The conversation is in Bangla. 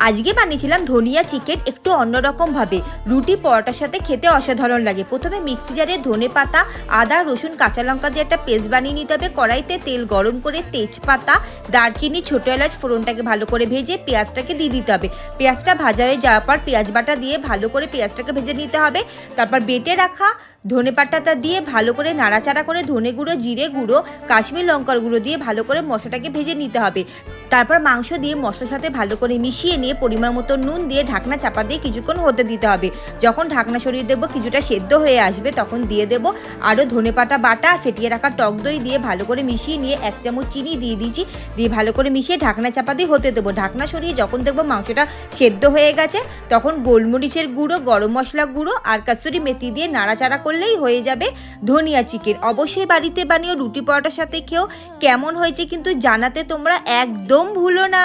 আজকে বানিয়েছিলাম ধনিয়া চিকেন একটু অন্যরকমভাবে। রুটি পরোটার সাথে খেতে অসাধারণ লাগে। প্রথমে মিক্সি জারে ধনেপাতা, আদা, রসুন, কাঁচা লঙ্কা দিয়ে একটা পেস্ট বানিয়ে নিতে হবে। কড়াইতে তেল গরম করে তেজপাতা, দারচিনি, ছোটো এলাচ ফোড়নটাকে ভালো করে ভেজে পেঁয়াজটাকে দিয়ে দিতে হবে। পেঁয়াজটা ভাজা হয়ে যাওয়ার পর পেঁয়াজ বাটা দিয়ে ভালো করে পেঁয়াজটাকে ভেজে নিতে হবে। তারপর বেটে রাখা ধনেপাতাটা দিয়ে ভালো করে নাড়াচাড়া করে ধনে গুঁড়ো, জিরে গুঁড়ো, কাশ্মীর লঙ্কার গুঁড়ো দিয়ে ভালো করে মশলাটাকে ভেজে নিতে হবে। তারপর মাংস দিয়ে মশলার সাথে ভালো করে মিশিয়ে নিয়ে পরিমাণ মতো নুন দিয়ে ঢাকনা চাপা দিয়ে কিছুক্ষণ হতে দিতে হবে। যখন ঢাকনা সরিয়ে দেবো কিছুটা সেদ্ধ হয়ে আসবে তখন দিয়ে দেবো আরও ধনেপাতা বাটা আর ফেটিয়ে রাখা টক দই দিয়ে ভালো করে মিশিয়ে নিয়ে 1 চামচ চিনি দিয়ে দিয়েছি, দিয়ে ভালো করে মিশিয়ে ঢাকনা চাপা দিয়ে হতে দেবো। ঢাকনা সরিয়ে যখন দেখবো মাংসটা সেদ্ধ হয়ে গেছে তখন গোলমরিচের গুঁড়ো, গরম মশলা গুঁড়ো আর কাসুরি মেথি দিয়ে নাড়াচাড়া করলেই হয়ে যাবে ধনিয়া চিকেন। অবশ্যই বাড়িতে বানিয়ে রুটি পরোটার সাথে খেয়েও কেমন হয়েছে কিন্তু জানাতে তোমরা একদম ভুলো না।